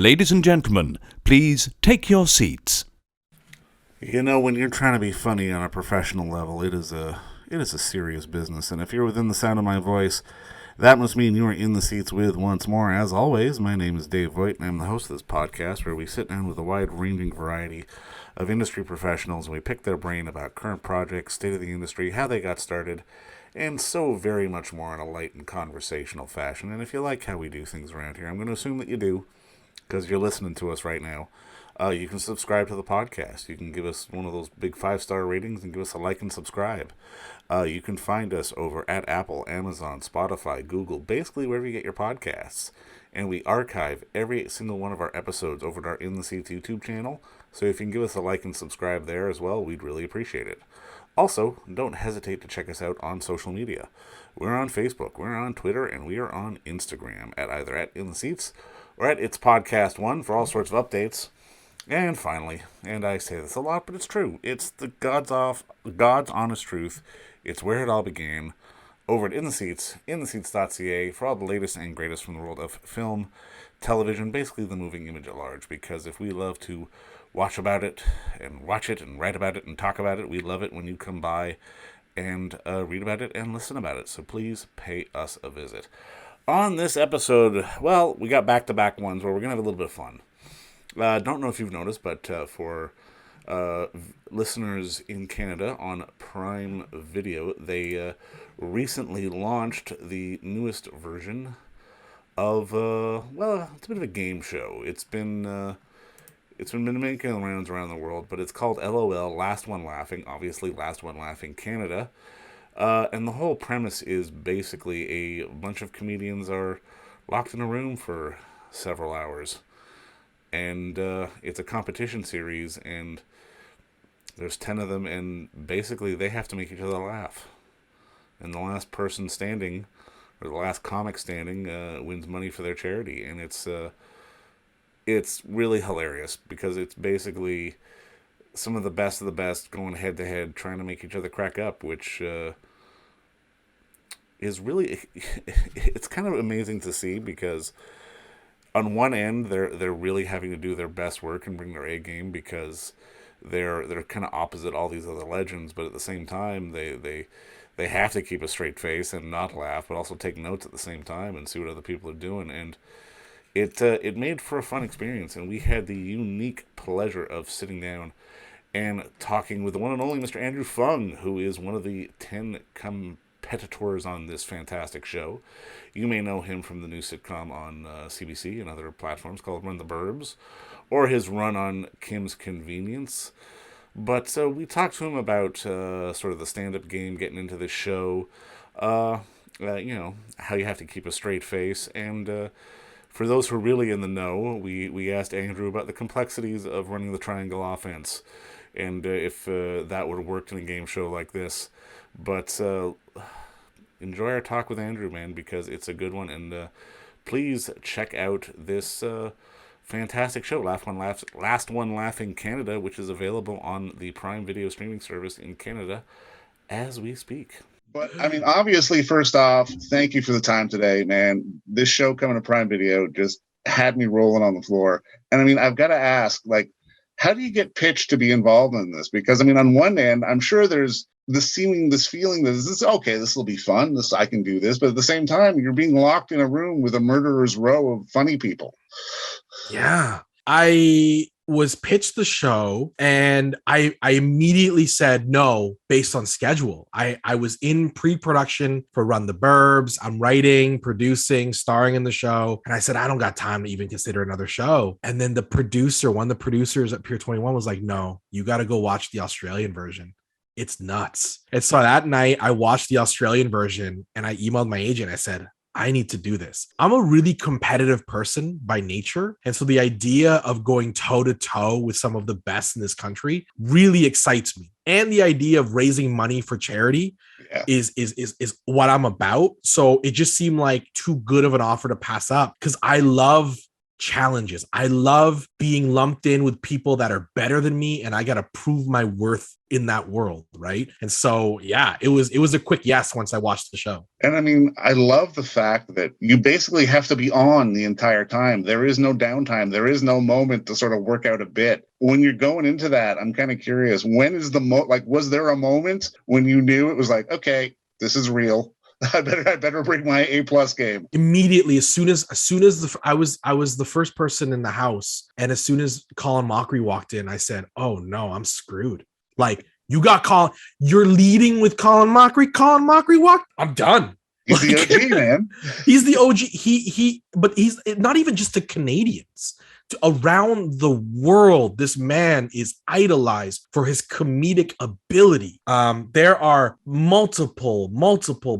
Ladies and gentlemen, please take your seats. You know, when you're trying to be funny on a professional level, it is a serious business. And if you're within the sound of my voice, that must mean you are in the seats with once more. As always, my name is Dave Voigt, and I'm the host of this podcast where we sit down with a wide-ranging variety of industry professionals and we pick their brain about current projects, state of the industry, how they got started, and so very much more in a light and conversational fashion. And if you like how we do things around here, I'm going to assume that you do, because you're listening to us right now. You can subscribe to the podcast. You can give us one of those big 5-star ratings and give us a like and subscribe. You can find us over at Apple, Amazon, Spotify, Google, basically wherever you get your podcasts. And we archive every single one of our episodes over at our In the Seats YouTube channel. So if you can give us a like and subscribe there as well, we'd really appreciate it. Also, don't hesitate to check us out on social media. We're on Facebook, we're on Twitter, and we are on Instagram at either at In the Seats or at It's Podcast One for all sorts of updates. And finally, and I say this a lot, but it's true, it's the God's honest truth. It's where it all began. Over at In the Seats, intheseats.ca, for all the latest and greatest from the world of film, television, basically the moving image at large. Because if we love to watch about it, and watch it, and write about it, and talk about it, we love it when you come by and read about it and listen about it. So please pay us a visit. On this episode, well, we got back-to-back ones where we're going to have a little bit of fun. Don't know if you've noticed, but for listeners in Canada on Prime Video, they recently launched the newest version of, well, it's a bit of a game show. It's been making rounds around the world, but it's called LOL, Last One Laughing, obviously Last One Laughing Canada. And the whole premise is basically a bunch of comedians are locked in a room for several hours. And it's a competition series, and there's 10 of them, and basically they have to make each other laugh. And the last person standing, or the last comic standing, wins money for their charity. And it's really hilarious, because it's basically some of the best going head-to-head, trying to make each other crack up, which is really, it's kind of amazing to see, because on one end, they're really having to do their best work and bring their A game, because they're kind of opposite all these other legends, but at the same time, they have to keep a straight face and not laugh, but also take notes at the same time and see what other people are doing. And it made for a fun experience, and we had the unique pleasure of sitting down and talking with the one and only Mr. Andrew Phung, who is one of the 10 competitors on this fantastic show. You may know him from the new sitcom on CBC and other platforms called Run The Burbs, or his run on Kim's Convenience. But we talked to him about sort of the stand-up game, getting into this show, how you have to keep a straight face, and for those who are really in the know, we asked Andrew about the complexities of running the triangle offense, and if that would have worked in a game show like this. But enjoy our talk with Andrew, man, because it's a good one, and please check out this fantastic show, Last One Laughing Canada, which is available on the Prime Video streaming service in Canada as we speak. But I mean, obviously, first off, thank you for the time today, man. This show coming to Prime Video just had me rolling on the floor. And I mean, I've got to ask, like, how do you get pitched to be involved in this? Because I mean, on one end, I'm sure there's this feeling that this will be fun. I can do this. But at the same time, you're being locked in a room with a murderer's row of funny people. Yeah, I was pitched the show and I immediately said no based on schedule. I was in pre-production for Run The Burbs. I'm writing, producing, starring in the show. And I said, I don't got time to even consider another show. And then one of the producers at Pier 21 was like, no, you got to go watch the Australian version. It's nuts. And so that night I watched the Australian version and I emailed my agent. I said, I need to do this. I'm a really competitive person by nature. And so the idea of going toe to toe with some of the best in this country really excites me. And the idea of raising money for charity is what I'm about. So it just seemed like too good of an offer to pass up, because I love challenges. I love being lumped in with people that are better than me, and I got to prove my worth in that world, right? And so, yeah, it was a quick yes once I watched the show. And I mean, I love the fact that you basically have to be on the entire time. There is no downtime. There is no moment to sort of work out a bit. When you're going into that, I'm kind of curious, when is was there a moment when you knew it was like, okay, this is real? I better bring my A+ game. Immediately, as soon as I was the first person in the house, and as soon as Colin Mockery walked in, I said, "Oh no, I'm screwed." Like, you got Colin, you're leading with Colin Mockery. Colin Mockery walked. I'm done. He's the OG, man. He's the OG. But he's not even just to Canadians. Around the world, this man is idolized for his comedic ability. There are multiple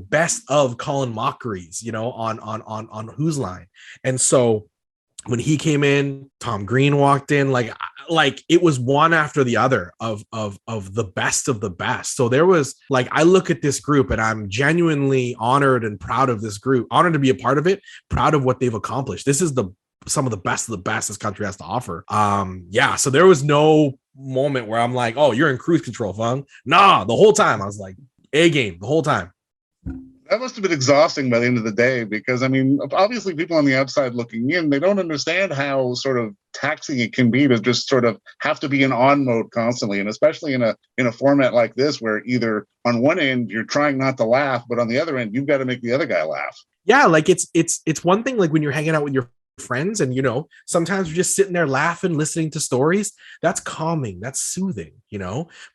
best of Colin Mockeries, on Who's Line. And so when he came in, Tom Green walked in, like it was one after the other of the best of the best. So there was, like, I look at this group and I'm genuinely honored and proud of this group, honored to be a part of it, proud of what they've accomplished. This is some of the best this country has to offer. So there was no moment where I'm like, oh, you're in cruise control, Phung. Nah, the whole time I was like, A game the whole time. That must have been exhausting by the end of the day, because I mean, obviously people on the outside looking in, they don't understand how sort of taxing it can be to just sort of have to be in on mode constantly. And especially in a format like this, where either on one end you're trying not to laugh, but on the other end, you've got to make the other guy laugh. Yeah. Like it's one thing, like when you're hanging out with your friends and sometimes we're just sitting there laughing, listening to stories. That's calming, that's soothing,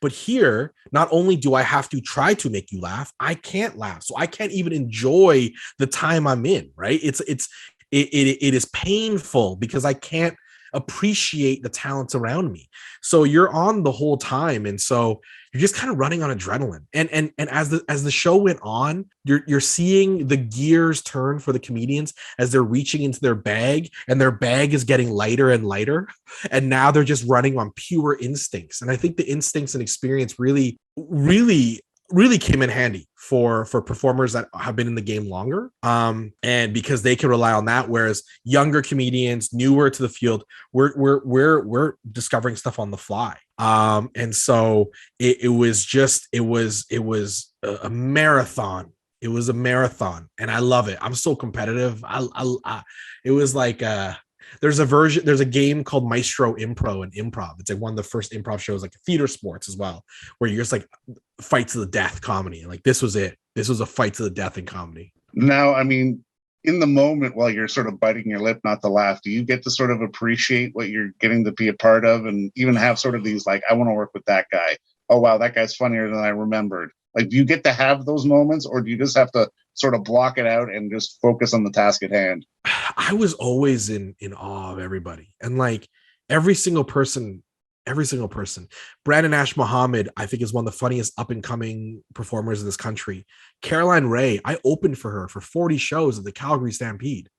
but here, not only do I have to try to make you laugh, I can't laugh, so I can't even enjoy the time I'm in, right? It is painful because I can't appreciate the talents around me. So you're on the whole time, and so you're just kind of running on adrenaline. And as the show went on, you're seeing the gears turn for the comedians as they're reaching into their bag, and their bag is getting lighter and lighter, and now they're just running on pure instincts. And I think the instincts and experience really came in handy for performers that have been in the game longer, and because they can rely on that, whereas younger comedians, newer to the field, we're discovering stuff on the fly. And so it was a marathon. It was a marathon, and I love it. I'm so competitive. It was like there's a game called Maestro Impro and Improv. It's like one of the first improv shows, like theater sports as well, where you're just like fight to the death comedy. Like, this was it. This was a fight to the death in comedy. Now, I mean, in the moment while you're sort of biting your lip not to laugh, do you get to sort of appreciate what you're getting to be a part of, and even have sort of these, like, I want to work with that guy. Oh, wow, that guy's funnier than I remembered. Like, do you get to have those moments, or do you just have to sort of block it out and just focus on the task at hand? I was always in awe of everybody, and like every single person. Brandon Ash Muhammad, I think, is one of the funniest up and coming performers in this country. Caroline Ray, I opened for her for 40 shows at the Calgary Stampede.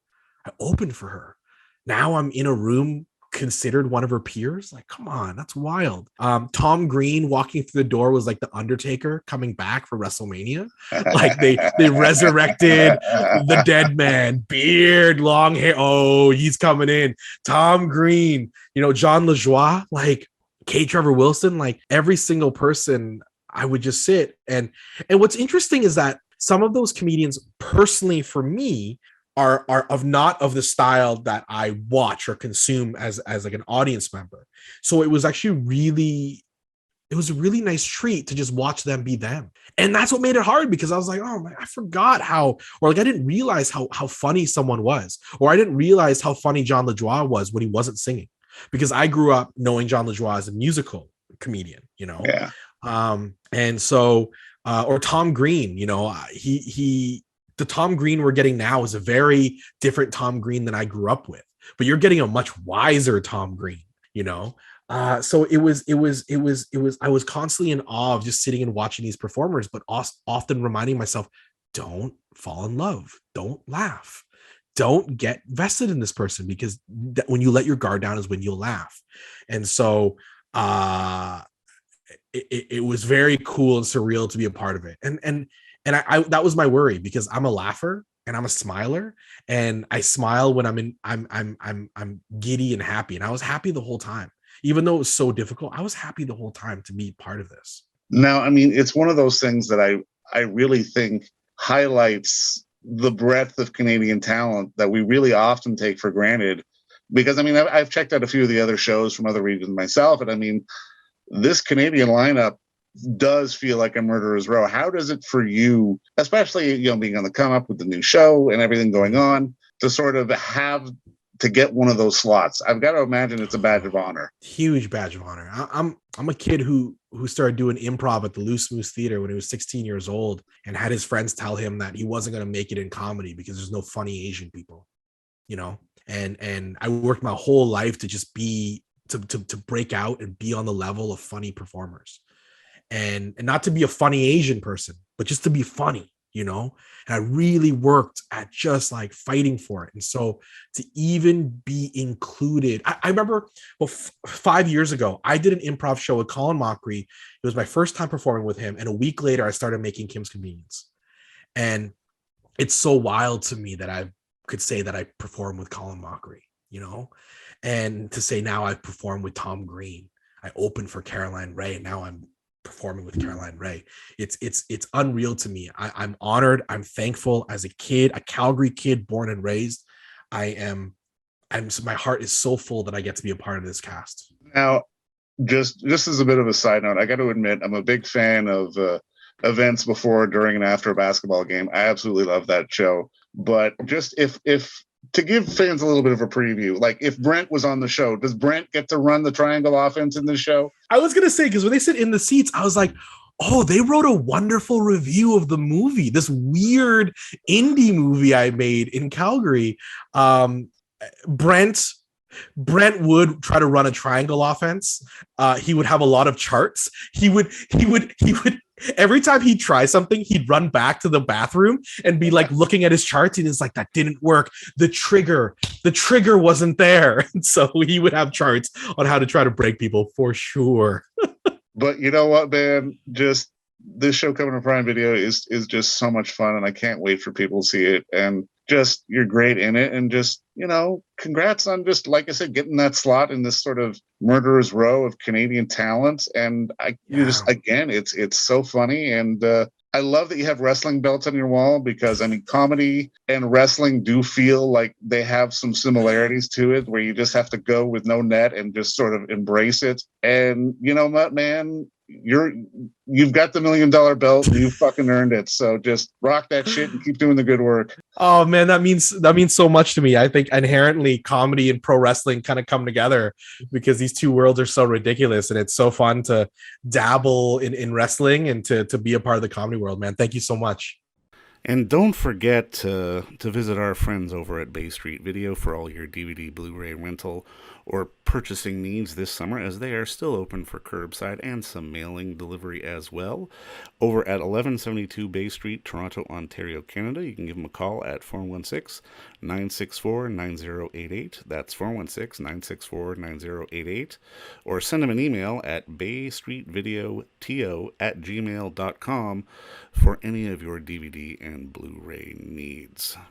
I opened for her. Now I'm in a room considered one of her peers. Like, come on, that's wild. Tom Green walking through the door was like the Undertaker coming back for WrestleMania. Like they resurrected the dead man, beard, long hair. Oh, he's coming in. Tom Green, John LaJoie, like K. Trevor Wilson, like every single person. I would just sit and what's interesting is that some of those comedians, personally for me, are not of the style that I watch or consume as like an audience member. So it was actually a really nice treat to just watch them be them. And that's what made it hard, because I was like, oh, I forgot how, or like I didn't realize how funny someone was, or I didn't realize how funny John LaJoie was when he wasn't singing, because I grew up knowing John LaJoie as a musical comedian, Yeah. And so, or Tom Green, the Tom Green we're getting now is a very different Tom Green than I grew up with, but you're getting a much wiser Tom Green, so it was, I was constantly in awe of just sitting and watching these performers, but often reminding myself, don't fall in love, don't laugh, don't get vested in this person, because when you let your guard down is when you'll laugh. And so, it was very cool and surreal to be a part of it. And And I that was my worry, because I'm a laugher and I'm a smiler, and I smile when I'm giddy and happy. And I was happy the whole time. Even though it was so difficult, I was happy the whole time to be part of this. Now, I mean, it's one of those things that I really think highlights the breadth of Canadian talent that we really often take for granted. Because I mean, I've checked out a few of the other shows from other regions myself, and I mean, this Canadian lineup does feel like a murderer's row. How does it for you, especially being on the come up with the new show and everything going on, to sort of have to get one of those slots? I've got to imagine it's a badge of honor. Huge badge of honor. I'm a kid who started doing improv at the Loose Moose Theater when he was 16 years old, and had his friends tell him that he wasn't going to make it in comedy because there's no funny Asian people, and I worked my whole life to just be to break out and be on the level of funny performers, and not to be a funny Asian person, but just to be funny, and I really worked at just like fighting for it. And so to even be included, I remember 5 years ago, I did an improv show with Colin Mockery. It was my first time performing with him. And a week later, I started making Kim's Convenience. And it's so wild to me that I could say that I performed with Colin Mockery, and to say now I've performed with Tom Green. I opened for Caroline Ray, and now I'm performing with Caroline Ray. It's unreal to me. I'm honored. I'm thankful. As a kid, a Calgary kid born and raised, I'm my heart is so full that I get to be a part of this cast. Now, just as a bit of a side note, I got to admit I'm a big fan of events before, during, and after a basketball game. I absolutely love that show. But just if to give fans a little bit of a preview, like if Brent was on the show, does Brent get to run the triangle offense in this show? I was gonna say, because when they sit in the seats, I was like, oh, they wrote a wonderful review of the movie, this weird indie movie I made in Calgary. Brent would try to run a triangle offense. He would have a lot of charts. He would every time he'd try something, he'd run back to the bathroom and be like looking at his charts, and it's like, that didn't work. The trigger wasn't there. And so he would have charts on how to try to break people for sure. But you know what, man? Just this show coming to Prime Video is just so much fun, and I can't wait for people to see it. And just, you're great in it, and just, congrats on, just like I said, getting that slot in this sort of murderer's row of Canadian talents. And again, it's so funny. And I love that you have wrestling belts on your wall, because I mean, comedy and wrestling do feel like they have some similarities to it, where you just have to go with no net and just sort of embrace it. And you know what, man? You've got the $1 million belt. You fucking earned it. So just rock that shit and keep doing the good work. Oh man, that means so much to me. I think inherently comedy and pro wrestling kind of come together, because these two worlds are so ridiculous, and it's so fun to dabble in wrestling and to be a part of the comedy world, man. Thank you so much. And don't forget to visit our friends over at Bay Street Video for all your DVD, Blu-ray rental, or purchasing needs this summer, as they are still open for curbside and some mailing delivery as well. Over at 1172 Bay Street, Toronto, Ontario, Canada, you can give them a call at 416-964-9088. That's 416-964-9088. Or send them an email at baystreetvideoto@gmail.com for any of your DVD and Blu-ray needs.